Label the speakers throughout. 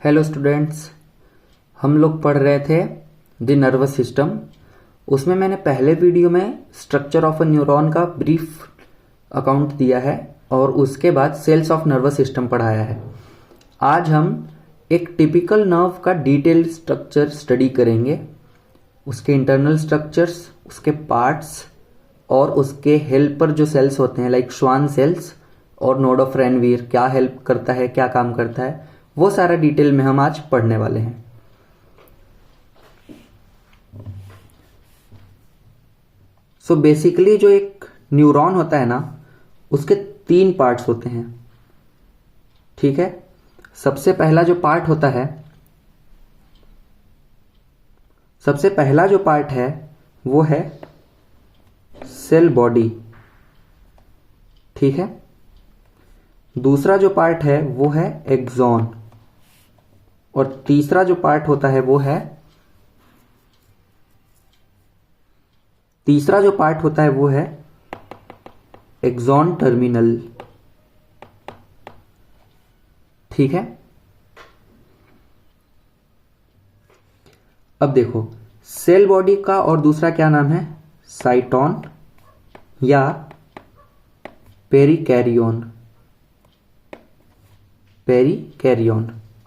Speaker 1: Hello students, हम लोग पढ़ रहे थे द नर्वस सिस्टम। उसमें मैंने पहले वीडियो में स्ट्रक्चर ऑफ अ न्यूरॉन का ब्रीफ अकाउंट दिया है और उसके बाद सेल्स ऑफ नर्वस सिस्टम पढ़ाया है। आज हम एक टिपिकल नर्व का डिटेल्ड स्ट्रक्चर स्टडी करेंगे, उसके इंटरनल स्ट्रक्चर्स, उसके पार्ट्स और उसके हेल्पर जो सेल्स होते हैं लाइक श्वान सेल्स और नोड ऑफ रेनवीर, क्या हेल्प करता है, क्या काम करता है, वो सारा डिटेल में हम आज पढ़ने वाले हैं। सो बेसिकली जो एक न्यूरॉन होता है ना, उसके 3 पार्ट्स होते हैं। ठीक है, सबसे पहला जो पार्ट है वो है सेल बॉडी। ठीक है, दूसरा जो पार्ट है वो है एक्सॉन और तीसरा जो पार्ट होता है वो है एक्सॉन टर्मिनल। ठीक है, अब देखो सेल बॉडी का और दूसरा क्या नाम है, साइटोन या पेरिकैरियोन।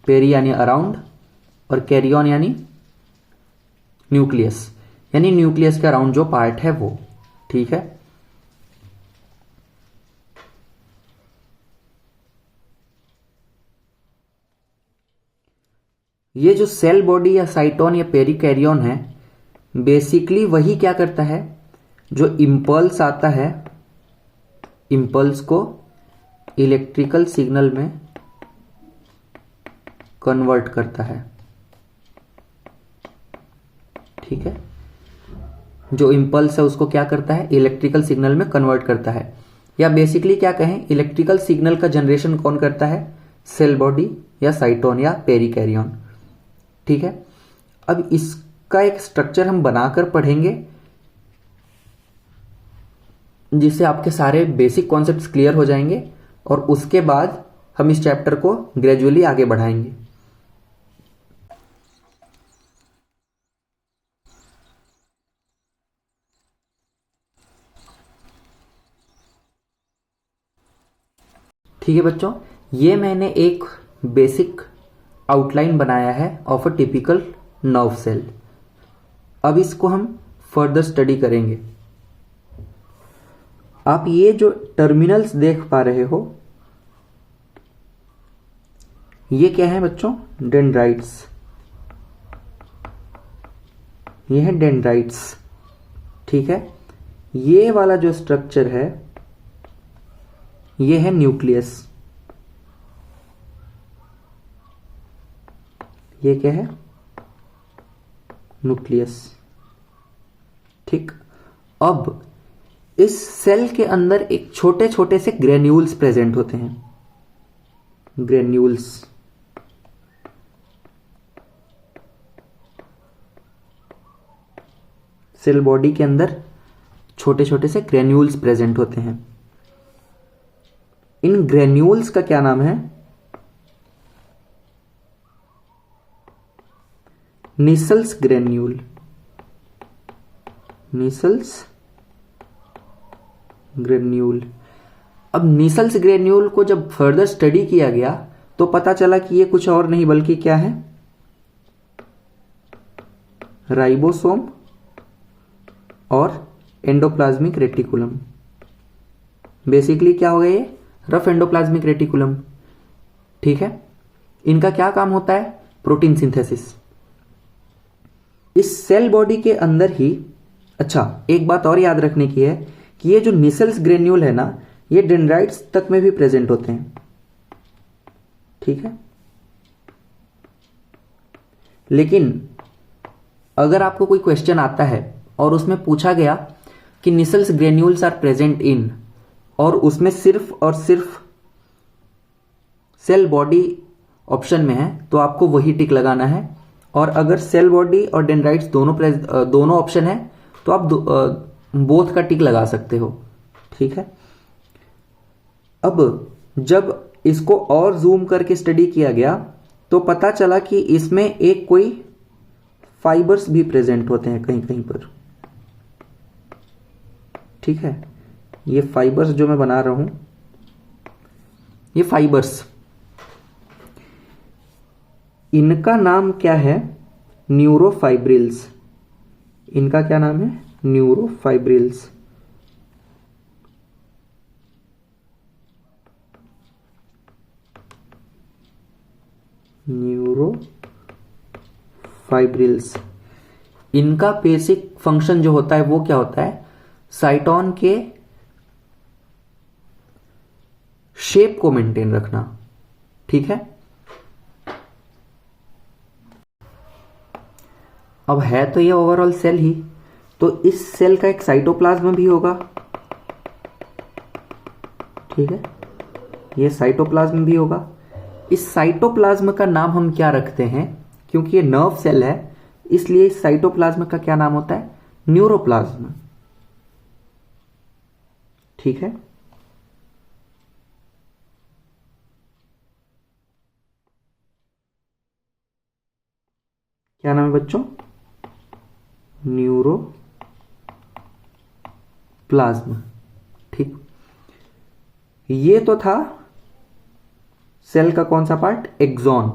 Speaker 1: पेरी यानी अराउंड और कैरियन यानी न्यूक्लियस, यानी न्यूक्लियस के अराउंड जो पार्ट है वो। ठीक है, ये जो सेल बॉडी या साइटोन या पेरिकैरियन है, बेसिकली वही क्या करता है, जो इंपल्स आता है, इंपल्स को इलेक्ट्रिकल सिग्नल में कन्वर्ट करता है। ठीक है, जो इंपल्स है उसको क्या करता है, इलेक्ट्रिकल सिग्नल में कन्वर्ट करता है, या बेसिकली क्या कहें, इलेक्ट्रिकल सिग्नल का जनरेशन कौन करता है, सेल बॉडी या साइटोन या पेरिकैरियन। ठीक है, अब इसका एक स्ट्रक्चर हम बनाकर पढ़ेंगे जिससे आपके सारे बेसिक कॉन्सेप्ट्स क्लियर हो जाएंगे और उसके बाद हम इस चैप्टर को ग्रेजुअली आगे बढ़ाएंगे। ठीक है बच्चों, ये मैंने एक बेसिक आउटलाइन बनाया है of a typical nerve cell. अब इसको हम फर्दर स्टडी करेंगे। आप ये जो टर्मिनल्स देख पा रहे हो, ये क्या है बच्चों, डेंड्राइट्स। ये है डेंड्राइट्स। ठीक है, ये वाला जो स्ट्रक्चर है ये है न्यूक्लियस। ये क्या है, न्यूक्लियस। ठीक, अब इस सेल के अंदर एक छोटे छोटे से ग्रेन्यूल्स प्रेजेंट होते हैं। ग्रेन्यूल्स, सेल बॉडी के अंदर छोटे छोटे से ग्रेन्यूल्स प्रेजेंट होते हैं। इन ग्रेन्यूल्स का क्या नाम है, नीसल्स ग्रेन्यूल। नीसल्स ग्रेन्यूल। अब नीसल्स ग्रेन्यूल को जब फर्दर स्टडी किया गया तो पता चला कि ये कुछ और नहीं बल्कि क्या है, राइबोसोम और एंडोप्लाज्मिक रेटिकुलम। बेसिकली क्या हो गया, ये रफ एंडोप्लाज्मिक रेटिकुलम। ठीक है, इनका क्या काम होता है, प्रोटीन सिंथेसिस। इस सेल बॉडी के अंदर ही, अच्छा एक बात और याद रखने की है कि ये जो नीसल्स ग्रेन्यूल है ना, ये डेंड्राइट्स तक में भी प्रेजेंट होते हैं। ठीक है, लेकिन अगर आपको कोई क्वेश्चन आता है और उसमें पूछा गया कि नीसल्स ग्रेन्यूल्स आर प्रेजेंट इन, और उसमें सिर्फ और सिर्फ सेल बॉडी ऑप्शन में है, तो आपको वही टिक लगाना है। और अगर सेल बॉडी और डेंड्राइट्स दोनों ऑप्शन है तो आप बोथ का टिक लगा सकते हो। ठीक है, अब जब इसको और जूम करके स्टडी किया गया तो पता चला कि इसमें एक कोई फाइबर्स भी प्रेजेंट होते हैं कहीं कहीं पर। ठीक है, ये फाइबर्स जो मैं बना रहा हूं, ये फाइबर्स, इनका नाम क्या है? न्यूरोफाइब्रिल्स। इनका क्या नाम है? न्यूरोफाइब्रिल्स। न्यूरोफाइब्रिल्स। इनका बेसिक फंक्शन जो होता है वो क्या होता है? साइटोन के शेप को मेंटेन रखना। ठीक है, अब है तो ये ओवरऑल सेल ही, तो इस सेल का एक साइटोप्लाज्म भी होगा। ठीक है, ये साइटोप्लाज्म भी होगा। इस साइटोप्लाज्म का नाम हम क्या रखते हैं? क्योंकि ये नर्व सेल है, इसलिए इस साइटोप्लाज्म का क्या नाम होता है? न्यूरोप्लाज्म। ठीक है, क्या नाम है बच्चों? न्यूरोप्लाज्म। ठीक, ये तो था सेल का कौन सा पार्ट? एक्सॉन।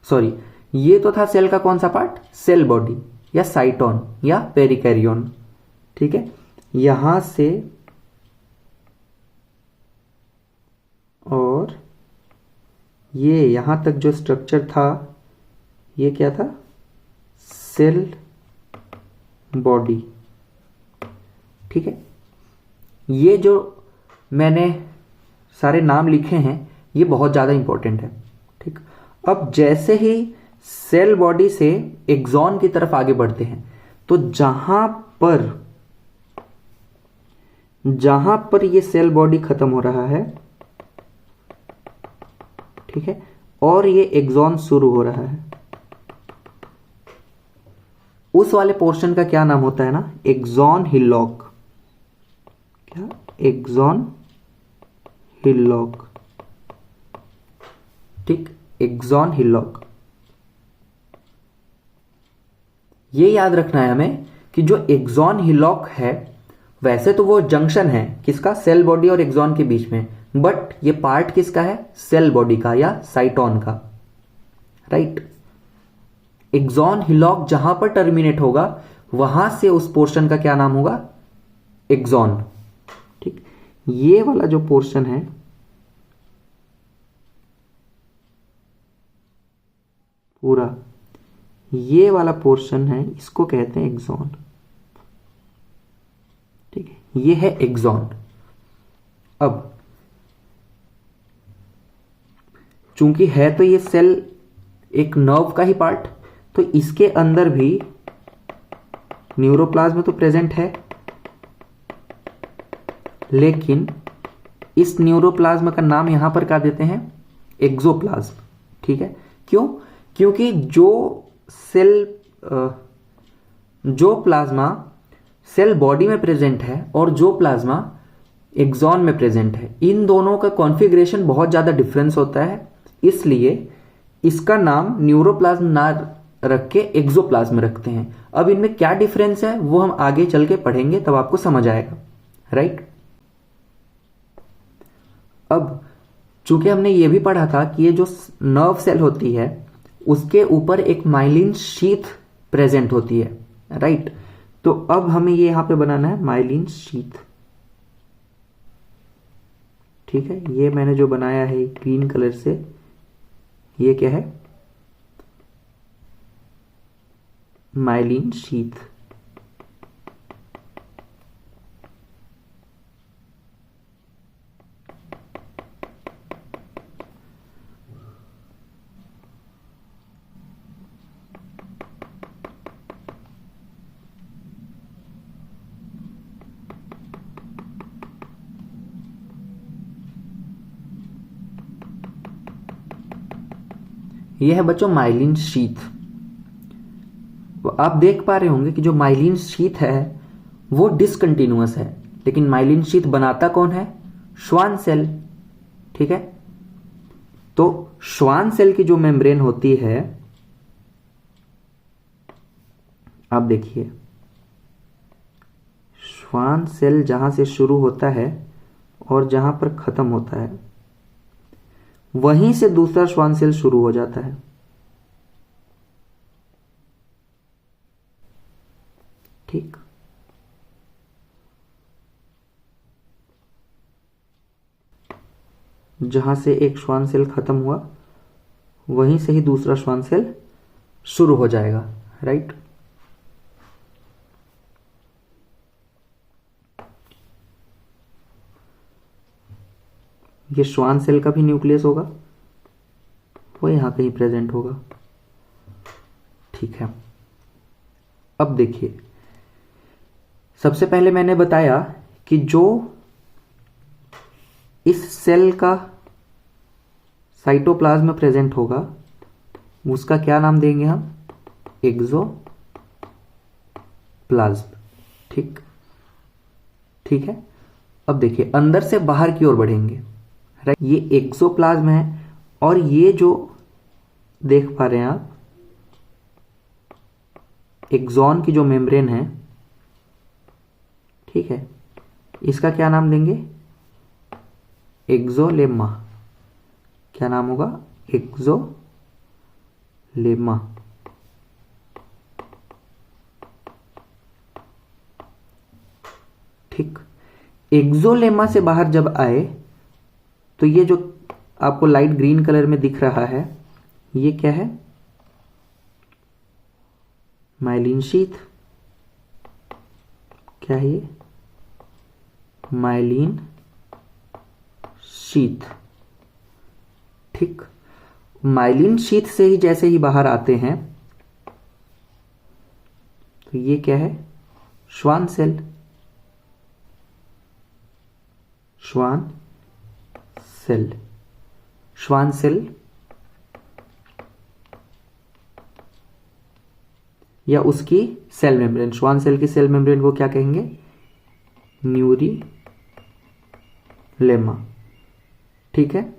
Speaker 1: सॉरी, ये तो था सेल का कौन सा पार्ट? सेल बॉडी या साइटोन या पेरिकैरियोन। ठीक है, यहां से और ये यहां तक जो स्ट्रक्चर था, ये क्या था? Cell body. ठीक है, ये जो मैंने सारे नाम लिखे हैं ये बहुत ज़्यादा इंपॉर्टेंट है। ठीक, अब जैसे ही सेल बॉडी से एक्सॉन की तरफ आगे बढ़ते हैं, तो जहां पर ये सेल बॉडी खत्म हो रहा है, ठीक है, और ये एक्सॉन शुरू हो रहा है, उस वाले पोर्शन का क्या नाम होता है ना? Axon hillock. क्या? Axon hillock. ठीक, एक्सॉन हिलॉक। ये याद रखना है हमें कि जो एक्सॉन हिलॉक है, वैसे तो वो जंक्शन है किसका? सेल बॉडी और एक्सॉन के बीच में, बट ये पार्ट किसका है? सेल बॉडी का या साइटोन का। राइट, एक्सॉन हिलॉक जहां पर टर्मिनेट होगा, वहां से उस पोर्शन का क्या नाम होगा? एक्सॉन। ठीक, ये वाला जो पोर्शन है, पूरा ये वाला पोर्शन है, इसको कहते हैं एक्सॉन। ठीक है, ये है एक्सॉन। अब चूंकि है तो ये सेल एक नर्व का ही पार्ट, तो इसके अंदर भी न्यूरोप्लाज्म तो प्रेजेंट है, लेकिन इस न्यूरोप्लाज्म का नाम यहां पर क्या देते हैं? एक्सोप्लाज्म। ठीक है, क्यों? क्योंकि जो प्लाज्मा सेल बॉडी में प्रेजेंट है और जो प्लाज्मा एक्सॉन में प्रेजेंट है, इन दोनों का कॉन्फ़िगरेशन बहुत ज्यादा डिफरेंस होता है, इसलिए इसका नाम न्यूरोप्लाज्म ना रख के एक्सोप्लाज्म रखते हैं। अब इनमें क्या डिफरेंस है वो हम आगे चल के पढ़ेंगे, तब आपको समझ आएगा। राइट, अब चूंकि हमने ये भी पढ़ा था कि ये जो नर्व सेल होती है उसके ऊपर एक माइलिन शीथ प्रेजेंट होती है। राइट, तो अब हमें ये यहां पे बनाना है माइलिन शीथ। ठीक है, ये मैंने जो बनाया है ग्रीन कलर से, ये क्या है? Myelin sheath. यह है बच्चों माइलिन शीथ। आप देख पा रहे होंगे कि जो माइलिन शीथ है वो डिसकंटिन्यूअस है, लेकिन माइलिन शीथ बनाता कौन है? Schwann cell. ठीक है, तो श्वान सेल की जो मेम्ब्रेन होती है, आप देखिए श्वान सेल जहां से शुरू होता है और जहां पर खत्म होता है, वहीं से दूसरा श्वान सेल शुरू हो जाता है। ठीक, जहां से एक श्वान सेल खत्म हुआ वहीं से ही दूसरा श्वान सेल शुरू हो जाएगा, राइट। ये श्वान सेल का भी न्यूक्लियस होगा, वो यहां कहीं प्रेजेंट होगा। ठीक है, अब देखिए सबसे पहले मैंने बताया कि जो इस सेल का साइटोप्लाज्म में प्रेजेंट होगा उसका क्या नाम देंगे हम, एक्सोप्लाज्म। ठीक, ठीक है। अब देखिए अंदर से बाहर की ओर बढ़ेंगे, राइट। ये एक्सोप्लाज्म है और ये जो देख पा रहे हैं आप एक्सॉन की जो मेम्ब्रेन है, ठीक है, इसका क्या नाम देंगे, एक्सोलेमा। क्या नाम होगा, एक्सोलेमा। ठीक, एक्सोलेमा से बाहर जब आए तो ये जो आपको लाइट ग्रीन कलर में दिख रहा है ये क्या है, माइलिन शीथ। क्या है ये, माइलिन शीथ। ठीक, माइलिन शीथ से ही जैसे ही बाहर आते हैं तो ये क्या है, Schwann cell. Schwann cell, Schwann cell या उसकी सेल मेम्ब्रेन, श्वान सेल की सेल मेम्ब्रेन को क्या कहेंगे, न्यूरीलेमा। ठीक है,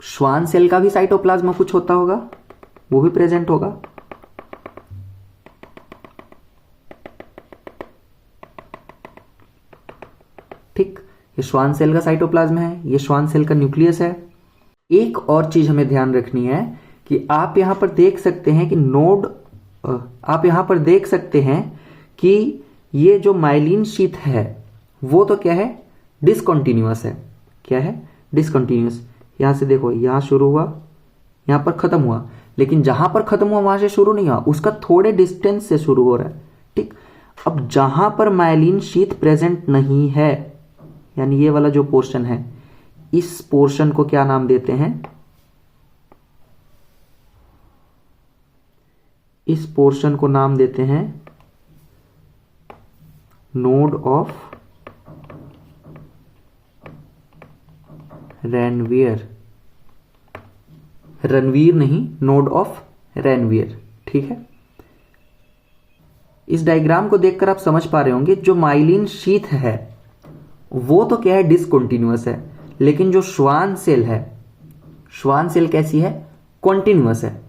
Speaker 1: श्वान सेल का भी साइटोप्लाज्म कुछ होता होगा, वो भी प्रेजेंट होगा। ठीक, ये श्वान सेल का साइटोप्लाज्म है, ये श्वान सेल का न्यूक्लियस है। एक और चीज हमें ध्यान रखनी है कि आप यहां पर देख सकते हैं कि आप यहां पर देख सकते हैं कि ये जो माइलिन शीथ है वो तो क्या है, डिसकंटिन्यूअस है। क्या है, डिसकंटिन्यूअस। यहां से देखो, यहां शुरू हुआ, यहां पर खत्म हुआ, लेकिन जहां पर खत्म हुआ वहां से शुरू नहीं हुआ, उसका थोड़े डिस्टेंस से शुरू हो रहा है। ठीक, अब जहां पर माइलिन शीथ प्रेजेंट नहीं है, यानी ये वाला जो पोर्शन है, इस पोर्शन को क्या नाम देते हैं, इस पोर्शन को नाम देते हैं नोड ऑफ रैनवियर। रणवीर नहीं, नोड ऑफ रैनवियर। ठीक है, इस डायग्राम को देखकर आप समझ पा रहे होंगे जो माइलिन शीथ है वो तो क्या है, डिसकंटिन्यूअस है, लेकिन जो श्वान सेल है, श्वान सेल कैसी है, कॉन्टिन्यूअस है।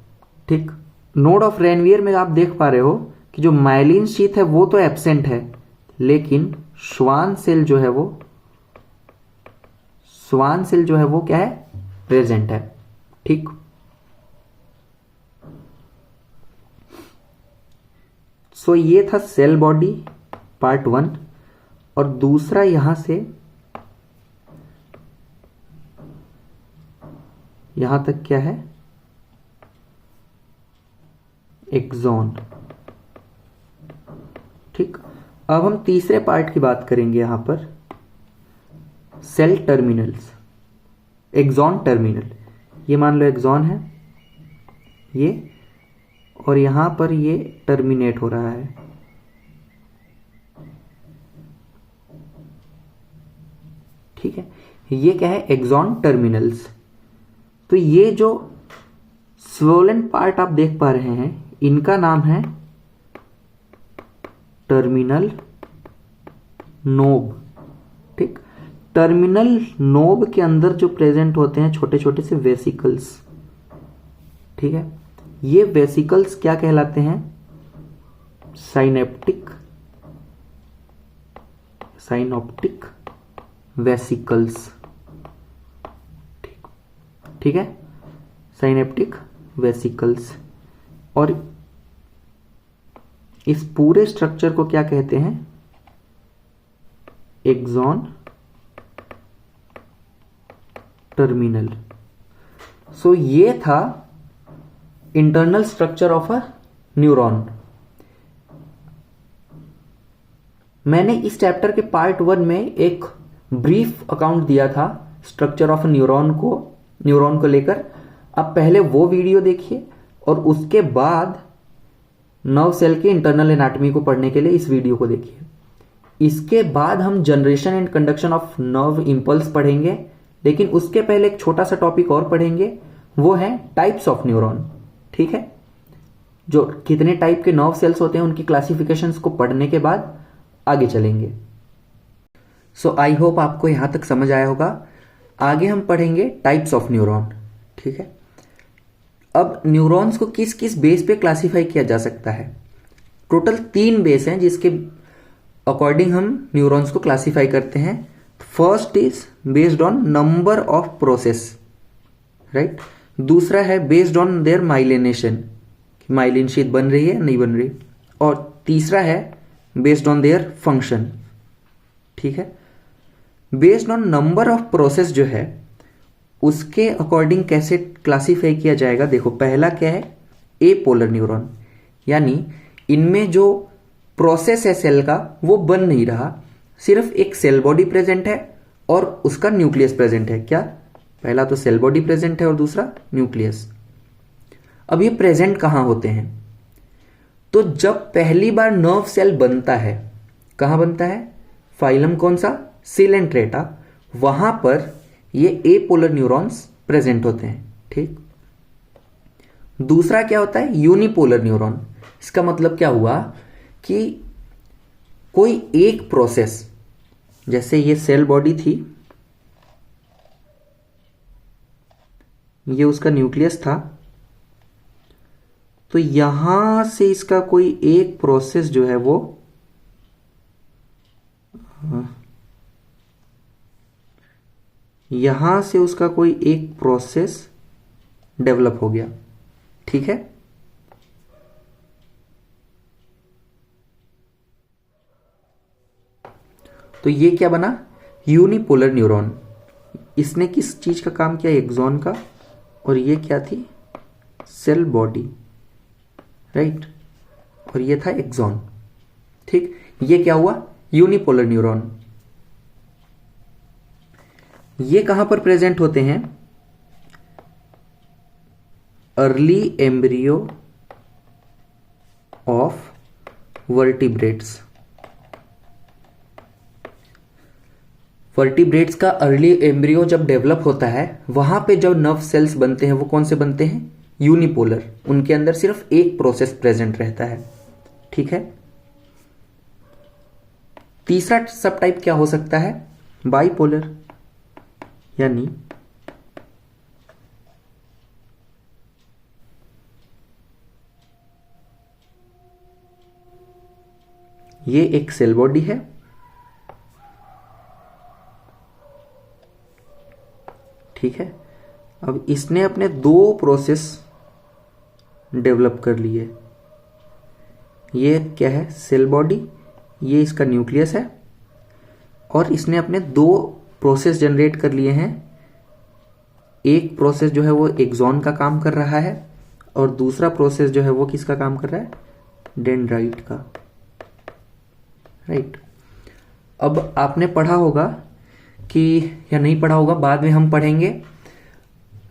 Speaker 1: ठीक, नोड ऑफ रैनवियर में आप देख पा रहे हो कि जो माइलिन शीथ है वो तो एब्सेंट है, लेकिन श्वान सेल जो है वो क्या है, प्रेजेंट है। ठीक, सो ये था सेल बॉडी पार्ट 1, और दूसरा यहां से यहां तक क्या है, एक्सॉन। ठीक, अब हम तीसरे पार्ट की बात करेंगे यहां पर, सेल टर्मिनल्स, एक्सॉन टर्मिनल। ये मान लो एक्सॉन है ये, और यहां पर ये टर्मिनेट हो रहा है। ठीक है, ये क्या है, एक्सॉन टर्मिनल्स। तो ये जो स्वोलन पार्ट आप देख पा रहे हैं इनका नाम है टर्मिनल नोब। ठीक, टर्मिनल नोब के अंदर जो प्रेजेंट होते हैं छोटे छोटे से वेसिकल्स, ठीक है, ये वेसिकल्स क्या कहलाते हैं? साइनॉप्टिक वेसिकल्स, ठीक है, साइनेप्टिक वेसिकल्स। और इस पूरे स्ट्रक्चर को क्या कहते हैं? Axon terminal. सो ये था internal structure of a neuron. मैंने इस चैप्टर के पार्ट 1 में एक ब्रीफ अकाउंट दिया था स्ट्रक्चर ऑफ न्यूरॉन को लेकर। अब पहले वो वीडियो देखिए और उसके बाद नर्व सेल के इंटरनल एनाटॉमी को पढ़ने के लिए इस वीडियो को देखिए। इसके बाद हम generation and conduction of nerve impulse पढ़ेंगे, लेकिन उसके पहले एक छोटा सा टॉपिक और पढ़ेंगे, वो है टाइप्स ऑफ न्यूरॉन, ठीक है। जो कितने टाइप के नर्व सेल्स होते हैं उनकी क्लासिफिकेशंस को पढ़ने के बाद आगे चलेंगे। सो आई होप आपको यहां तक समझ आया होगा। आगे हम पढ़ेंगे टाइप्स ऑफ न्यूरॉन, ठीक है। अब न्यूरॉन्स को किस किस बेस पे क्लासिफाई किया जा सकता है? टोटल 3 बेस हैं जिसके अकॉर्डिंग हम न्यूरॉन्स को क्लासिफाई करते हैं। First is based on number of process, right. दूसरा है based on their myelination, myelin sheath बन रही है नहीं बन रही। और तीसरा है बेस्ड ऑन देयर फंक्शन, ठीक है। Based on number of process जो है उसके अकॉर्डिंग कैसे क्लासिफाई किया जाएगा? देखो, पहला क्या है? ए पोलर न्यूरॉन, यानी इनमें जो प्रोसेस है सेल का वो बन नहीं रहा, सिर्फ एक सेल बॉडी प्रेजेंट है और उसका न्यूक्लियस प्रेजेंट है। क्या? पहला तो सेल बॉडी प्रेजेंट है और दूसरा न्यूक्लियस। अब ये प्रेजेंट कहां होते हैं? तो जब पहली बार नर्व सेल बनता है, कहां बनता है? फाइलम कौन सा? सिलेंट्रेटा। वहां पर ये ए पोलर न्यूरॉन्स प्रेजेंट होते हैं, ठीक। दूसरा क्या होता है? Unipolar neuron. इसका मतलब क्या हुआ कि कोई एक प्रोसेस, जैसे ये सेल बॉडी थी, ये उसका न्यूक्लियस था, तो यहां से इसका कोई एक प्रोसेस जो है वो यहां से उसका कोई एक प्रोसेस डेवलप हो गया, ठीक है। तो ये क्या बना? Unipolar neuron. इसने किस चीज का काम किया? एक्सॉन का। और ये क्या थी? Cell body, right. और ये था एक्सॉन, ठीक। ये क्या हुआ? Unipolar neuron. ये कहां पर प्रेजेंट होते हैं? Early embryo of vertebrates. Vertebrates का अर्ली एम्ब्रियो जब डेवलप होता है, वहां पे जब नर्व सेल्स बनते हैं वो कौन से बनते हैं? यूनिपोलर। उनके अंदर सिर्फ एक प्रोसेस प्रेजेंट रहता है, ठीक है। तीसरा सब टाइप क्या हो सकता है? बाइपोलर, यानी ये एक सेल बॉडी है, ठीक है। अब इसने अपने 2 प्रोसेस डेवलप कर लिए। ये क्या है? Cell body. ये इसका न्यूक्लियस है और इसने अपने 2 प्रोसेस जनरेट कर लिए हैं। एक प्रोसेस जो है वो एक्सॉन का काम कर रहा है और दूसरा प्रोसेस जो है वो किसका काम कर रहा है? डेंड्राइट का, राइट। अब आपने पढ़ा होगा कि, या नहीं पढ़ा होगा, बाद में हम पढ़ेंगे,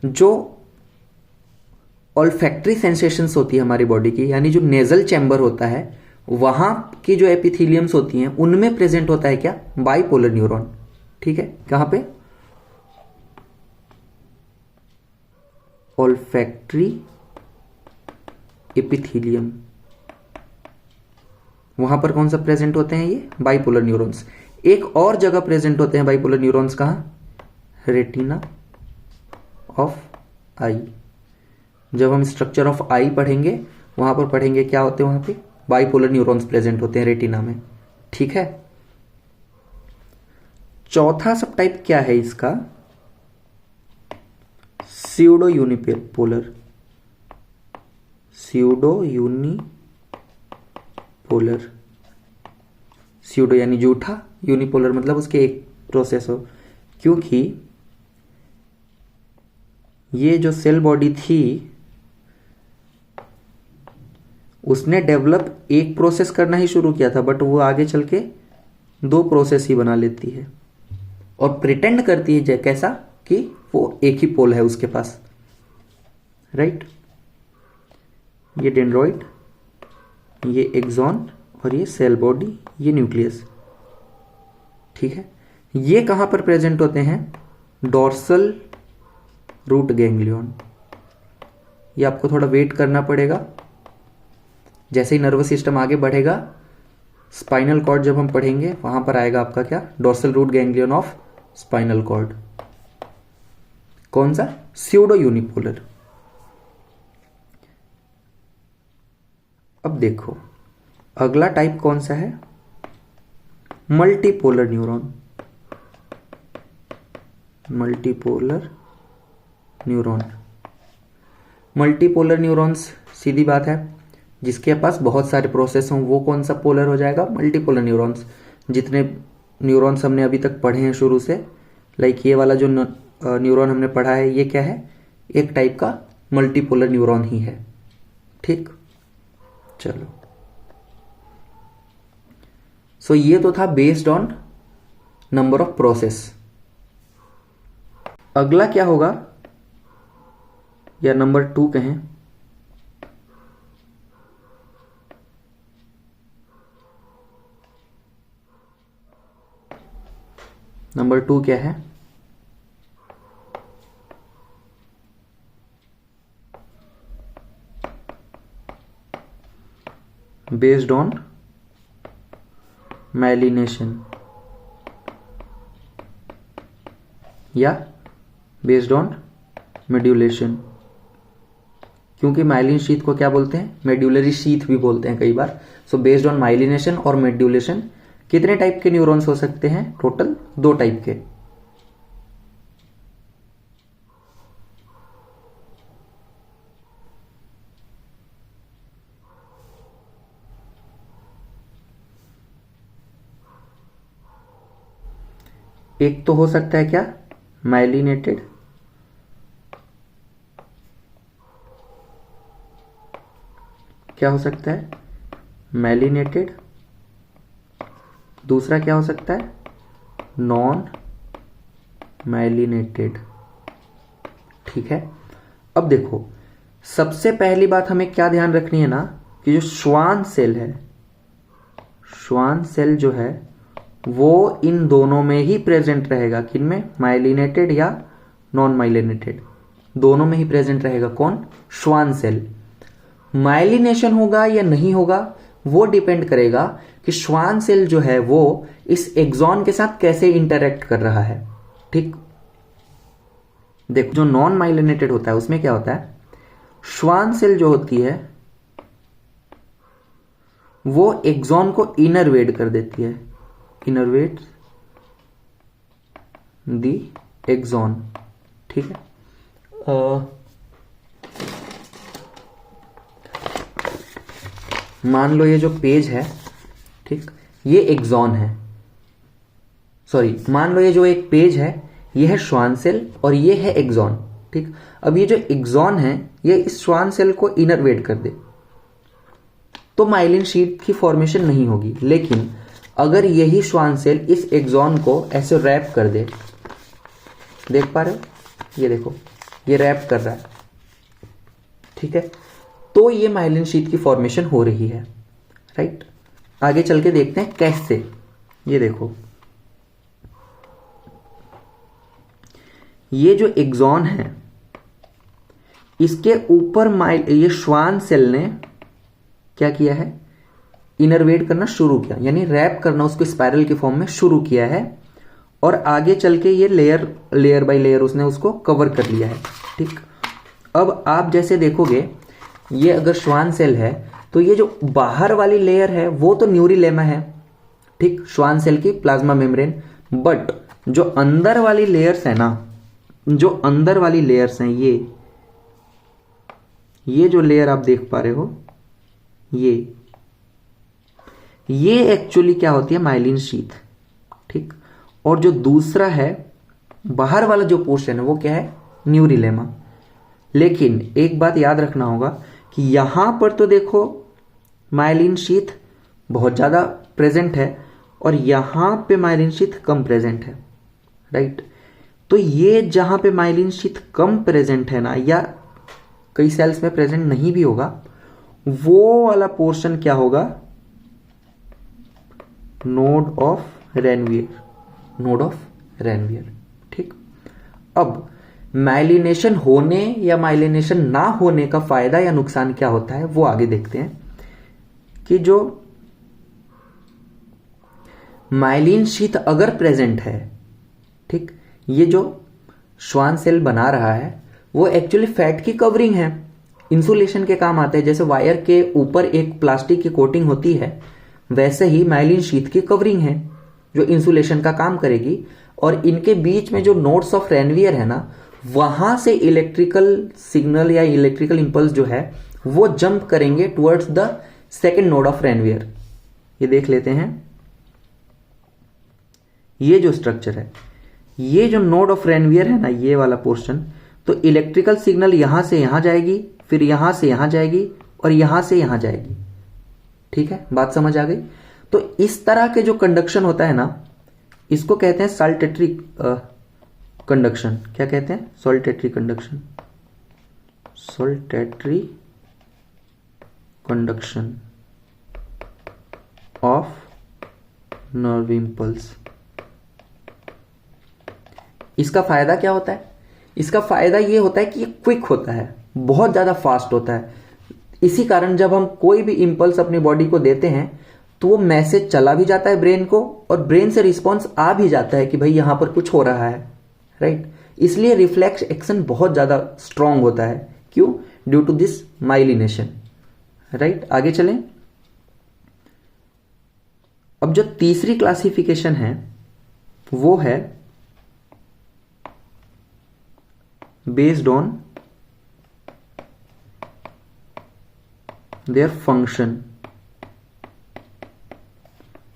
Speaker 1: जो ऑल्फैक्टरी सेंसेशंस होती है हमारी बॉडी की, यानी जो नेजल चैम्बर होता है, वहां की जो एपिथेलियम्स होती हैं उनमें प्रेजेंट होता है क्या? बाइपोलर न्यूरॉन, ठीक है। कहां पे? ऑल्फैक्टरी एपिथेलियम, वहां पर कौन सा प्रेजेंट होते हैं? ये बाइपोलर न्यूरॉन्स। एक और जगह प्रेजेंट होते हैं बाइपोलर न्यूरॉन्स, कहाँ? रेटिना ऑफ आई। जब हम स्ट्रक्चर ऑफ आई पढ़ेंगे वहां पर पढ़ेंगे क्या होते हैं, वहां पे बाइपोलर न्यूरॉन्स प्रेजेंट होते हैं रेटिना में। ठीक है। चौथा सब टाइप क्या है इसका? Pseudo unipolar. Pseudo unipolar, pseudo यानी झूठा, यूनिपोलर मतलब उसके एक प्रोसेस हो। क्योंकि ये जो सेल बॉडी थी उसने डेवलप एक प्रोसेस करना ही शुरू किया था, बट वो आगे चल के दो प्रोसेस ही बना लेती है और प्रिटेंड करती है कैसा कि वो एक ही पोल है उसके पास, राइट। ये डेंड्रॉइड, ये एक्सॉन और ये सेल बॉडी, ये न्यूक्लियस। ठीक है। ये कहां पर प्रेजेंट होते हैं? Dorsal root ganglion. ये आपको थोड़ा वेट करना पड़ेगा, जैसे ही नर्वस सिस्टम आगे बढ़ेगा स्पाइनल कॉर्ड जब हम पढ़ेंगे वहां पर आएगा आपका क्या? Dorsal root ganglion of spinal cord. कौन सा? Pseudo unipolar. अब देखो अगला टाइप कौन सा है? Multipolar neuron. Multipolar neuron. Multipolar neurons सीधी बात है, जिसके पास बहुत सारे प्रोसेस हों वो कौन सा पोलर हो जाएगा? Multipolar neurons. जितने न्यूरॉन्स हमने अभी तक पढ़े हैं शुरू से, लाइक ये वाला जो न्यूरॉन हमने पढ़ा है ये क्या है? एक टाइप का मल्टीपोलर न्यूरॉन ही है। ठीक, चलो। सो ये तो था based on number of process. अगला क्या होगा, या नंबर 2 कहें, नंबर 2 क्या है? बेस्ड ऑन माइलिनेशन या बेस्ड ऑन मेड्यूलेशन। क्योंकि माइलिन शीथ को क्या बोलते हैं? मेड्यूलरी शीथ भी बोलते हैं कई बार। सो बेस्ड ऑन माइलिनेशन और मेड्यूलेशन कितने टाइप के न्यूरॉन्स हो सकते हैं? टोटल 2 टाइप के। एक तो हो सकता है क्या? माइलिनेटेड, क्या हो सकता है? माइलिनेटेड। दूसरा क्या हो सकता है? Non myelinated. ठीक है। अब देखो सबसे पहली बात हमें क्या ध्यान रखनी है ना, कि जो श्वान सेल है, श्वान सेल जो है वो इन दोनों में ही प्रेजेंट रहेगा। किनमें? माइलिनेटेड या नॉन माइलिनेटेड, दोनों में ही प्रेजेंट रहेगा। कौन? Schwann cell. माइलिनेशन होगा या नहीं होगा वो डिपेंड करेगा कि श्वान सेल जो है वो इस एक्सॉन के साथ कैसे इंटरैक्ट कर रहा है। ठीक, देखो जो नॉन माइलिनेटेड होता है उसमें क्या होता है? श्वान सेल जो होती है वो एक्सॉन को इनरवेड कर देती है, इनरवेट दी एक्सॉन। ठीक है। मान लो ये जो पेज है, ठीक, ये एक्सॉन है, सॉरी मान लो ये जो एक पेज है ये है श्वान सेल और ये है एक्सॉन। ठीक, अब ये जो एक्सॉन है ये इस श्वान सेल को इनरवेट कर दे तो माइलिन शीट की फॉर्मेशन नहीं होगी। लेकिन अगर यही श्वान सेल इस एक्सॉन को ऐसे रैप कर दे, देख पा रहे हो? ये देखो ये रैप कर रहा है, ठीक है, तो ये माइलिन शीट की फॉर्मेशन हो रही है, राइट। आगे चल के देखते हैं कैसे। ये देखो ये जो एक्सॉन है इसके ऊपर ये श्वान सेल ने क्या किया है? इनरवेट करना शुरू किया, यानी रैप करना उसको स्पाइरल के फॉर्म में शुरू किया है, और आगे चल के ये लेयर बाय लेयर उसने उसको कवर कर लिया है। ठीक, अब आप जैसे देखोगे ये अगर श्वान सेल है तो ये जो बाहर वाली लेयर है वो तो न्यूरिलेमा है, ठीक, श्वान सेल की प्लाज्मा मेम्ब्रेन, बट जो अंदर वाली लेयर्स है ना, जो अंदर वाली लेयर्स हैं, ये जो लेयर आप देख पा रहे हो, ये एक्चुअली क्या होती है, माइलिन शीथ। ठीक, और जो दूसरा है बाहर वाला जो पोर्शन है वो क्या है, न्यूरिलेमा। लेकिन एक बात याद रखना होगा कि यहां पर तो देखो माइलिन शीथ बहुत ज्यादा प्रेजेंट है और यहां पे माइलिन शीथ कम प्रेजेंट है, राइट। तो ये जहां पे माइलिन शीथ कम प्रेजेंट है ना, या कई सेल्स में प्रेजेंट नहीं भी होगा, वो वाला पोर्शन क्या होगा, नोड ऑफ रेनवियर। ठीक, अब माइलिनेशन होने या माइलिनेशन ना होने का फायदा या नुकसान क्या होता है वो आगे देखते हैं। कि जो माइलिन शीथ अगर प्रेजेंट है, ठीक, ये जो श्वान सेल बना रहा है वो एक्चुअली फैट की कवरिंग है, इंसुलेशन के काम आते हैं। जैसे वायर के ऊपर एक प्लास्टिक की कोटिंग होती है, वैसे ही माइलिन शीथ की कवरिंग है जो इंसुलेशन का काम करेगी, और इनके बीच में जो नोड्स ऑफ रेनवियर है ना, वहां से इलेक्ट्रिकल सिग्नल या इलेक्ट्रिकल इंपल्स जो है वो जंप करेंगे towards the second node of Ranvier. ये देख लेते हैं, ये जो स्ट्रक्चर है, ये जो नोड ऑफ रेनवियर है ना, ये वाला पोर्शन, तो इलेक्ट्रिकल सिग्नल यहां से यहां जाएगी, फिर यहां से यहां जाएगी और यहां से यहां जाएगी। ठीक है, बात समझ आ गई। तो इस तरह के जो कंडक्शन होता है ना, इसको कहते हैं सॉल्टेटरी कंडक्शन। क्या कहते हैं, saltatory conduction, saltatory conduction of nerve impulse. इसका फायदा क्या होता है, इसका फायदा ये होता है कि ये क्विक होता है, बहुत ज्यादा फास्ट होता है। इसी कारण जब हम कोई भी इंपल्स अपनी बॉडी को देते हैं तो वो मैसेज चला भी जाता है ब्रेन को, और ब्रेन से रिस्पॉन्स आ भी जाता है कि भाई यहां पर कुछ हो रहा है, राइट। इसलिए रिफ्लेक्स एक्शन बहुत ज्यादा स्ट्रांग होता है। क्यों, due to this myelination, right. आगे चलें। अब जो तीसरी क्लासिफिकेशन है वो है बेस्ड ऑन देयर फंक्शन,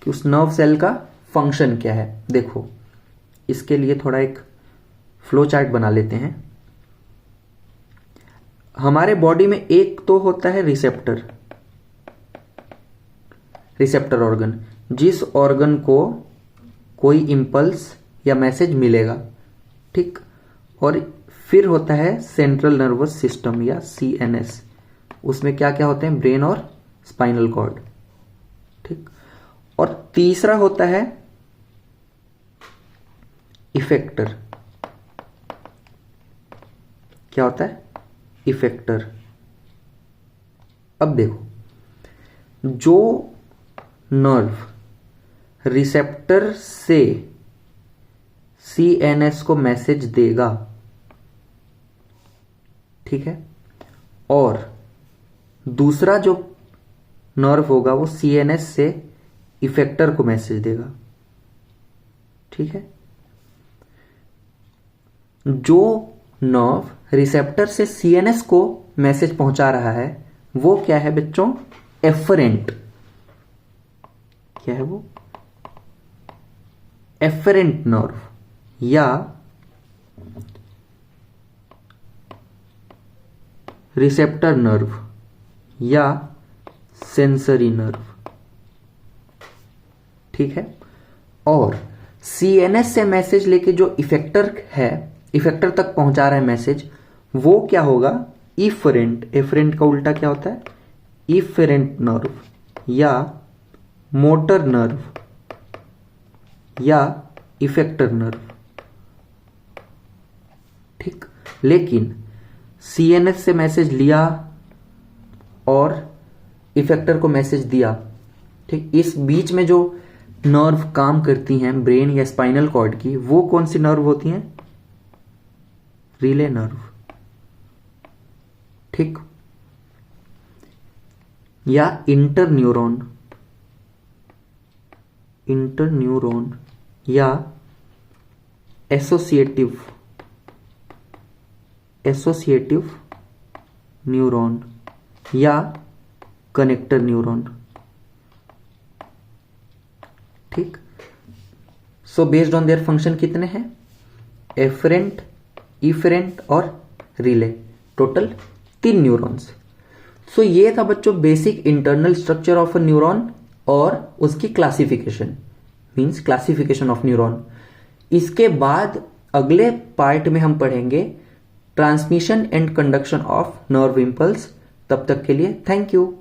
Speaker 1: कि उस नर्व सेल का फंक्शन क्या है। देखो, इसके लिए थोड़ा एक फ्लो चार्ट बना लेते हैं। हमारे बॉडी में एक तो होता है रिसेप्टर ऑर्गन, जिस ऑर्गन को कोई इंपल्स या मैसेज मिलेगा, ठीक। और फिर होता है सेंट्रल नर्वस सिस्टम या CNS, उसमें क्या क्या होते हैं, ब्रेन और स्पाइनल कॉर्ड, ठीक। और तीसरा होता है इफेक्टर। क्या होता है, इफेक्टर। अब देखो, जो नर्व रिसेप्टर से CNS को मैसेज देगा, ठीक है, और दूसरा जो नर्व होगा वो CNS से इफेक्टर को मैसेज देगा, ठीक है। जो नर्व रिसेप्टर से CNS को मैसेज पहुंचा रहा है वो क्या है बच्चों, एफरेंट। क्या है वो, एफरेंट नर्व या रिसेप्टर नर्व या सेंसरी नर्व, ठीक है। और CNS से मैसेज लेके जो इफेक्टर है, इफेक्टर तक पहुंचा रहा है मैसेज, वो क्या होगा, इफरेंट। एफरेंट का उल्टा क्या होता है, इफरेंट नर्व या मोटर नर्व या इफेक्टर नर्व, ठीक। लेकिन CNS से मैसेज लिया और इफेक्टर को मैसेज दिया, ठीक, इस बीच में जो नर्व काम करती हैं ब्रेन या स्पाइनल कॉर्ड की, वो कौन सी नर्व होती हैं? Relay nerve. ठीक, या इंटरन्यूरॉन, इंटरन्यूरॉन या एसोसिएटिव, एसोसिएटिव न्यूरॉन या कनेक्टर न्यूरॉन। ठीक, so based on their function कितने हैं? एफरेंट, इफरेंट और रिले, टोटल 3 न्यूरॉन्स। सो ये था बच्चों basic internal structure of a neuron और उसकी classification, means classification of neuron. इसके बाद अगले पार्ट में हम पढ़ेंगे transmission and conduction of nerve impulse. तब तक के लिए थैंक यू।